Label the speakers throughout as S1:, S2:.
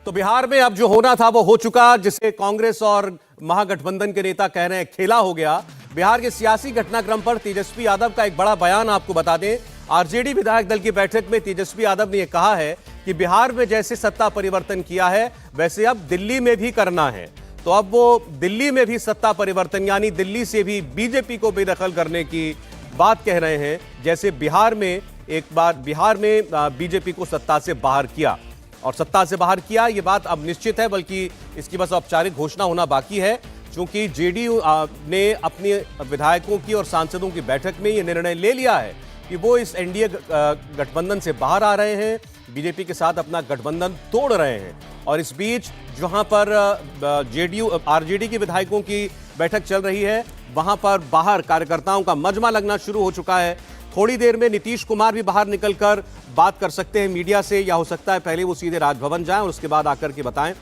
S1: तो बिहार में अब जो होना था वो हो चुका, जिसे कांग्रेस और महागठबंधन के नेता कह रहे हैं खेला हो गया। बिहार के सियासी घटनाक्रम पर तेजस्वी यादव का एक बड़ा बयान आपको बता दें। आरजेडी विधायक दल की बैठक में तेजस्वी यादव ने यह कहा है कि बिहार में जैसे सत्ता परिवर्तन किया है वैसे अब दिल्ली में भी करना है। तो अब वो दिल्ली में भी सत्ता परिवर्तन यानी दिल्ली से भी बीजेपी को बेदखल करने की बात कह रहे हैं, जैसे बिहार में एक बार बीजेपी को सत्ता से बाहर किया। और सत्ता से बाहर किया ये बात अब निश्चित है, बल्कि इसकी बस औपचारिक घोषणा होना बाकी है, क्योंकि जेडीयू ने अपने विधायकों की और सांसदों की बैठक में ये निर्णय ले लिया है कि वो इस एनडीए गठबंधन से बाहर आ रहे हैं, बीजेपी के साथ अपना गठबंधन तोड़ रहे हैं। और इस बीच जहां पर जेडीयू आरजेडी के विधायकों की बैठक चल रही है, वहां पर बाहर कार्यकर्ताओं का मजमा लगना शुरू हो चुका है। थोड़ी देर में नीतीश कुमार भी बाहर निकलकर बात कर सकते हैं मीडिया से, या हो सकता है पहले वो सीधे राजभवन जाएं और उसके बाद आकर के बताएं।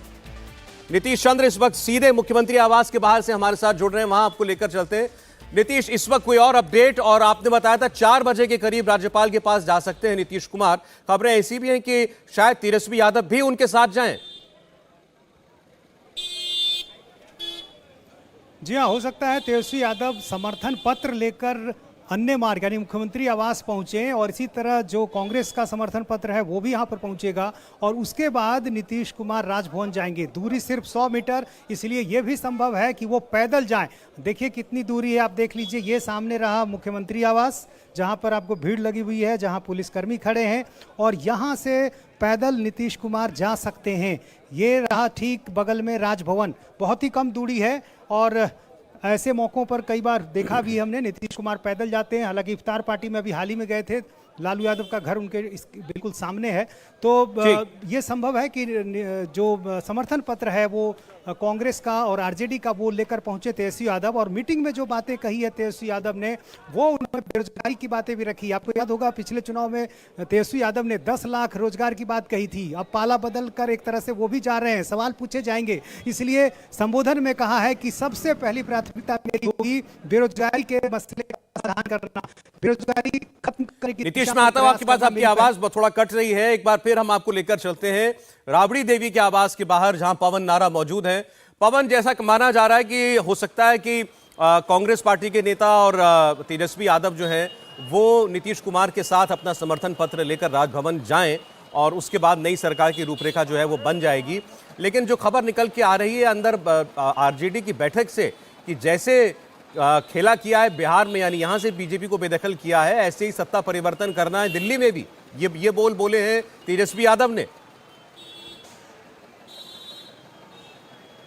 S1: नीतीश चंद्र इस वक्त सीधे मुख्यमंत्री आवास के बाहर से हमारे साथ जुड़ रहे हैं, वहां आपको लेकर चलते हैं। नीतीश, इस वक्त कोई और अपडेट? और आपने बताया था 4 बजे के करीब राज्यपाल के पास जा सकते हैं नीतीश कुमार। खबरें ऐसी भी हैं कि शायद तेजस्वी यादव भी उनके साथ जाएं।
S2: जी हाँ, हो सकता है तेजस्वी यादव समर्थन पत्र लेकर अन्य मार्ग यानी मुख्यमंत्री आवास पहुंचे, और इसी तरह जो कांग्रेस का समर्थन पत्र है वो भी यहां पर पहुंचेगा, और उसके बाद नीतीश कुमार राजभवन जाएंगे। दूरी सिर्फ 100 मीटर, इसलिए यह भी संभव है कि वो पैदल जाएं। देखिए कितनी दूरी है, आप देख लीजिए। ये सामने रहा मुख्यमंत्री आवास, जहां पर आपको भीड़ लगी हुई है, जहां पुलिसकर्मी खड़े हैं, और यहां से पैदल नीतीश कुमार जा सकते हैं। ये रहा ठीक बगल में राजभवन, बहुत ही कम दूरी है। और ऐसे मौक़ों पर कई बार देखा भी हमने, नीतीश कुमार पैदल जाते हैं। हालांकि इफ्तार पार्टी में अभी हाल ही में गए थे, लालू यादव का घर उनके बिल्कुल सामने है। तो ये संभव है कि जो समर्थन पत्र है वो कांग्रेस का और आरजेडी का वो लेकर पहुंचे तेजस्वी यादव। और मीटिंग में जो बातें कही है तेजस्वी यादव ने, वो उन्होंने बेरोजगारी की बातें भी रखी। आपको याद होगा पिछले चुनाव में तेजस्वी यादव ने 10 लाख रोजगार की बात कही थी। अब पाला बदल कर एक तरह से वो भी जा रहे हैं, सवाल पूछे जाएंगे। इसलिए संबोधन में कहा है कि सबसे पहली प्राथमिकता मेरी होगी बेरोजगारी के मसले का समाधान करना, बेरोजगारी खत्म करने की।
S1: नीतीश, मैं आता हूं आपके पास, आपकी आवाज थोड़ा कट रही है। एक बार फिर हम आपको लेकर चलते हैं राबड़ी देवी के आवास के बाहर, जहां पवन नारा मौजूद है। पवन, जैसा माना जा रहा है कि हो सकता है कि कांग्रेस पार्टी के नेता और तेजस्वी यादव जो है वो नीतीश कुमार के साथ अपना समर्थन पत्र लेकर राजभवन जाएं, और उसके बाद नई सरकार की रूपरेखा जो है वो बन जाएगी। लेकिन जो खबर निकल के आ रही है अंदर आरजेडी की बैठक से, कि जैसे खेला किया है बिहार में, यानी यहां से बीजेपी को बेदखल किया है, ऐसे ही सत्ता परिवर्तन करना है दिल्ली में भी, ये बोले हैं तेजस्वी यादव ने।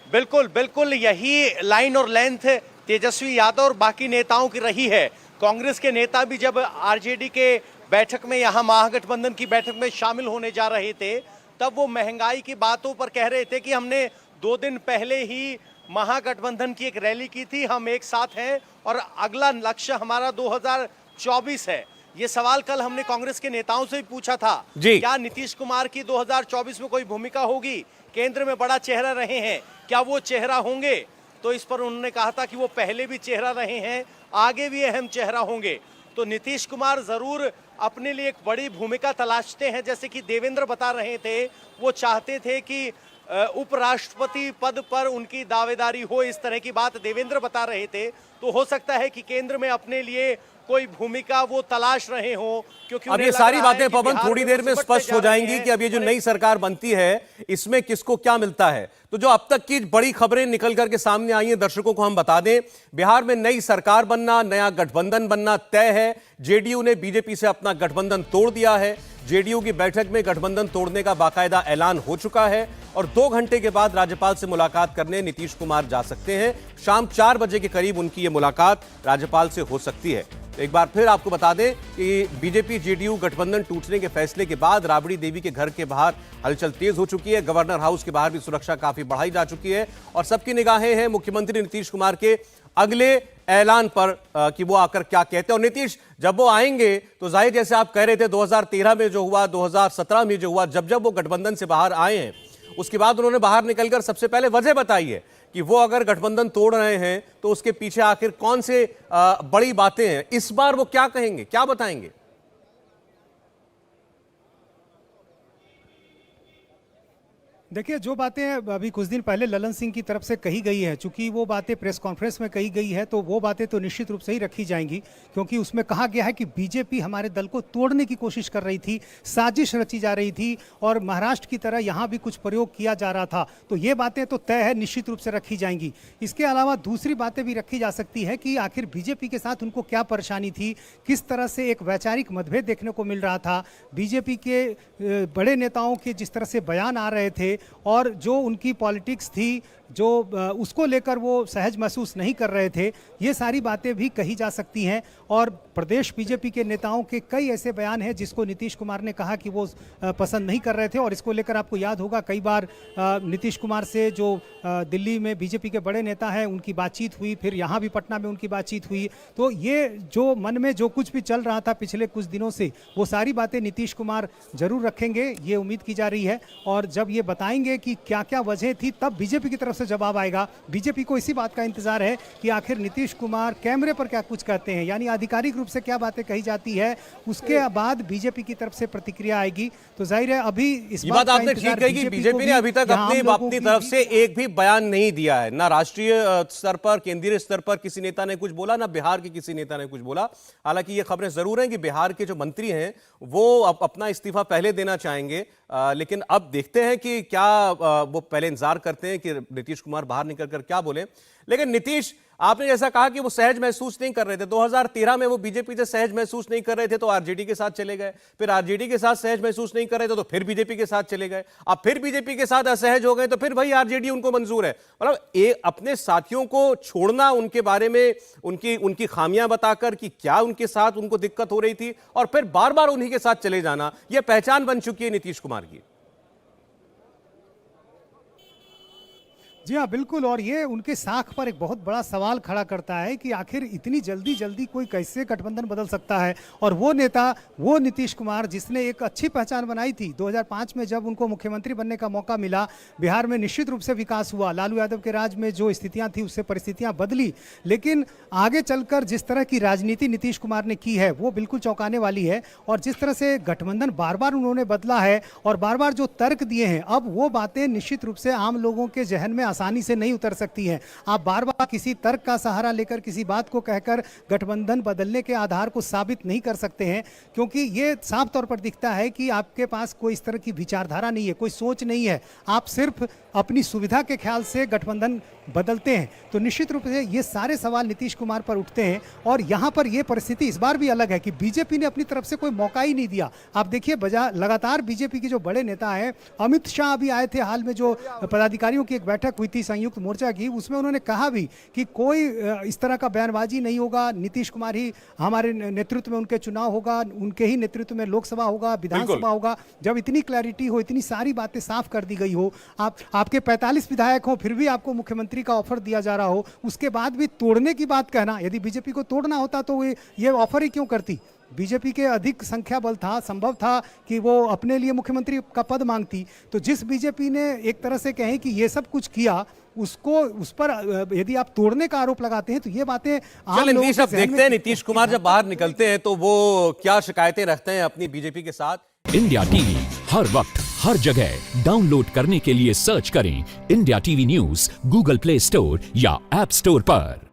S3: बिल्कुल बिल्कुल यही लाइन और लेंथ तेजस्वी यादव और बाकी नेताओं की रही है। कांग्रेस के नेता भी जब आरजेडी के बैठक में, यहां महागठबंधन की बैठक में शामिल होने जा रहे थे, तब वो महंगाई की बातों पर कह रहे थे कि हमने 2 दिन पहले ही महागठबंधन की एक रैली की थी, हम एक साथ हैं और अगला लक्ष्य हमारा 2024 है। ये सवाल कल हमने कांग्रेस के नेताओं से भी पूछा था, क्या नीतीश कुमार की 2024 में कोई भूमिका होगी? केंद्र में बड़ा चेहरा रहे हैं, क्या वो चेहरा होंगे? तो इस पर उन्होंने कहा था कि वो पहले भी चेहरा रहे हैं, आगे भी अहम चेहरा होंगे। तो नीतीश कुमार जरूर अपने लिए एक बड़ी भूमिका तलाशते हैं। जैसे कि देवेंद्र बता रहे थे, वो चाहते थे कि उपराष्ट्रपति पद पर उनकी दावेदारी हो, इस तरह की बात देवेंद्र बता रहे थे। तो हो सकता है कि केंद्र में अपने लिए कोई भूमिका वो तलाश रहे हो, क्योंकि
S1: अब ये सारी बातें पवन थोड़ी देर में स्पष्ट हो जाएंगी कि अब ये जो नई सरकार बनती है इसमें किसको क्या मिलता है। तो जो अब तक की बड़ी खबरें निकल करके सामने आई हैं, दर्शकों को हम बता दें। बिहार में नई सरकार बनना, नया गठबंधन बनना तय है। जेडीयू ने बीजेपी से अपना गठबंधन तोड़ दिया है। जेडीयू की बैठक में गठबंधन तोड़ने का बाकायदा ऐलान हो चुका है, और 2 घंटे के बाद राज्यपाल से मुलाकात करने नीतीश कुमार जा सकते हैं। शाम 4 बजे के करीब उनकी ये मुलाकात राज्यपाल से हो सकती है। एक बार फिर आपको बता दें कि बीजेपी जेडीयू गठबंधन टूटने के फैसले के बाद राबड़ी देवी के घर के बाहर हलचल तेज हो चुकी है। गवर्नर हाउस के बाहर भी सुरक्षा काफी बढ़ाई जा चुकी है, और सबकी निगाहें हैं मुख्यमंत्री नीतीश कुमार के अगले ऐलान पर कि वो आकर क्या कहते हैं। और नीतीश, जब वो आएंगे तो जाहिर, जैसे आप कह रहे थे 2013 में जो हुआ, 2017 में जो हुआ, जब वो गठबंधन से बाहर आए हैं, उसके बाद उन्होंने बाहर निकलकर सबसे पहले वजह बताई है कि वो अगर गठबंधन तोड़ रहे हैं तो उसके पीछे आखिर कौन से बड़ी बातें हैं। इस बार वो क्या कहेंगे, क्या बताएंगे?
S2: देखिए, जो बातें अभी कुछ दिन पहले ललन सिंह की तरफ से कही गई है, चूंकि वो बातें प्रेस कॉन्फ्रेंस में कही गई है, तो वो बातें तो निश्चित रूप से ही रखी जाएंगी, क्योंकि उसमें कहा गया है कि बीजेपी हमारे दल को तोड़ने की कोशिश कर रही थी, साजिश रची जा रही थी और महाराष्ट्र की तरह यहाँ भी कुछ प्रयोग किया जा रहा था। तो ये बातें तो तय है, निश्चित रूप से रखी जाएंगी। इसके अलावा दूसरी बातें भी रखी जा सकती है कि आखिर बीजेपी के साथ उनको क्या परेशानी थी, किस तरह से एक वैचारिक मतभेद देखने को मिल रहा था, बीजेपी के बड़े नेताओं के जिस तरह से बयान आ रहे थे और जो उनकी पॉलिटिक्स थी, जो उसको लेकर वो सहज महसूस नहीं कर रहे थे, ये सारी बातें भी कही जा सकती हैं। और प्रदेश बीजेपी के नेताओं के कई ऐसे बयान हैं जिसको नीतीश कुमार ने कहा कि वो पसंद नहीं कर रहे थे, और इसको लेकर आपको याद होगा कई बार नीतीश कुमार से जो दिल्ली में बीजेपी के बड़े नेता हैं उनकी बातचीत हुई, फिर यहाँ भी पटना में उनकी बातचीत हुई। तो ये जो मन में जो कुछ भी चल रहा था पिछले कुछ दिनों से, वो सारी बातें नीतीश कुमार जरूर रखेंगे, ये उम्मीद की जा रही है। और जब ये बताएंगे कि क्या क्या वजह थी, तब बीजेपी की तरफ से जवाब आएगा। बीजेपी को इसी बात का इंतजार है कि आखिर नीतीश कुमार कैमरे पर क्या कुछ कहते हैं, यानी आधिकारिक रूप से क्या बातें कही जाती है, उसके बाद बीजेपी की तरफ से प्रतिक्रिया आएगी। तो जाहिर है अभी इस
S1: बात आपने ठीक कही कि बीजेपी ने अभी तक अपनी तरफ से एक भी बयान नहीं दिया है, ना राष्ट्रीय स्तर पर, केंद्रीय स्तर पर किसी नेता ने कुछ बोला, ना बिहार के किसी नेता ने कुछ बोला। हालांकि ये खबरें जरूर हैं कि बिहार के जो मंत्री हैं वो अपना इस्तीफा पहले देना चाहेंगे, लेकिन अब देखते हैं कि क्या वो पहले इंतजार करते हैं कि नीतीश कुमार बाहर निकलकर क्या बोले। लेकिन नीतीश, आपने जैसा कहा कि वो सहज महसूस नहीं कर रहे थे, 2013 में वो बीजेपी से सहज महसूस नहीं कर रहे थे तो आरजेडी के साथ चले गए, फिर आरजेडी के साथ सहज महसूस नहीं कर रहे थे तो फिर बीजेपी के साथ चले गए, अब फिर बीजेपी के साथ असहज हो गए तो फिर भाई आरजेडी उनको मंजूर है। मतलब अपने साथियों को छोड़ना, उनके बारे में उनकी खामियां बताकर कि क्या उनके साथ उनको दिक्कत हो रही थी, और फिर बार बार उन्हीं के साथ चले जाना, यह पहचान बन चुकी है नीतीश कुमार की।
S2: जी हाँ, बिल्कुल। और ये उनके साख पर एक बहुत बड़ा सवाल खड़ा करता है कि आखिर इतनी जल्दी जल्दी कोई कैसे गठबंधन बदल सकता है। और वो नेता, वो नीतीश कुमार जिसने एक अच्छी पहचान बनाई थी 2005 में, जब उनको मुख्यमंत्री बनने का मौका मिला, बिहार में निश्चित रूप से विकास हुआ, लालू यादव के राज में जो स्थितियां थी उससे परिस्थितियां बदली, लेकिन आगे चलकर जिस तरह की राजनीति नीतीश कुमार ने की है वो बिल्कुल चौंकाने वाली है। और जिस तरह से गठबंधन बार बार उन्होंने बदला है और बार बार जो तर्क दिए हैं, अब वो बातें निश्चित रूप से आम लोगों के जहन में आसानी से नहीं उतर सकती हैं। आप बार बार किसी तर्क का सहारा लेकर किसी बात को कहकर गठबंधन बदलने के आधार को साबित नहीं कर सकते हैं, क्योंकि ये साफ तौर पर दिखता है कि आपके पास कोई इस तरह की विचारधारा नहीं है, कोई सोच नहीं है, आप सिर्फ अपनी सुविधा के ख्याल से गठबंधन बदलते हैं। तो निश्चित रूप से ये सारे सवाल नीतीश कुमार पर उठते हैं। और यहाँ पर ये परिस्थिति इस बार भी अलग है कि बीजेपी ने अपनी तरफ से कोई मौका ही नहीं दिया। आप देखिए, लगातार बीजेपी के जो बड़े नेता हैं, अमित शाह अभी आए थे हाल में, जो पदाधिकारियों की एक बैठक हुई थी संयुक्त मोर्चा की, उसमें उन्होंने कहा भी कि कोई इस तरह का बयानबाजी नहीं होगा, नीतीश कुमार ही हमारे नेतृत्व में उनके चुनाव होगा, उनके ही नेतृत्व में लोकसभा होगा, विधानसभा होगा। जब इतनी क्लैरिटी हो, इतनी सारी बातें साफ कर दी गई हो, आपके 45 विधायक हो, फिर भी आपको मुख्यमंत्री का ऑफर दिया जा रहा हो, उसके बाद भी तोड़ने की बात कहना, यदि बीजेपी को तोड़ना होता तो ये ऑफर ही क्यों करती। बीजेपी के अधिक संख्या बल था, संभव था कि वो अपने लिए मुख्यमंत्री का पद मांगती। तो जिस बीजेपी ने एक तरह से कहें कि ये सब कुछ किया, उसको उस पर यदि आप तोड़ने का आरोप लगाते हैं तो ये बातें
S1: नीतीश, अब देखते हैं नीतीश कुमार जब बाहर निकलते हैं तो वो क्या शिकायतें रखते हैं अपनी बीजेपी के साथ।
S4: इंडिया टीवी हर वक्त हर जगह डाउनलोड करने के लिए सर्च करें India TV news Google play store या ऐप स्टोर पर।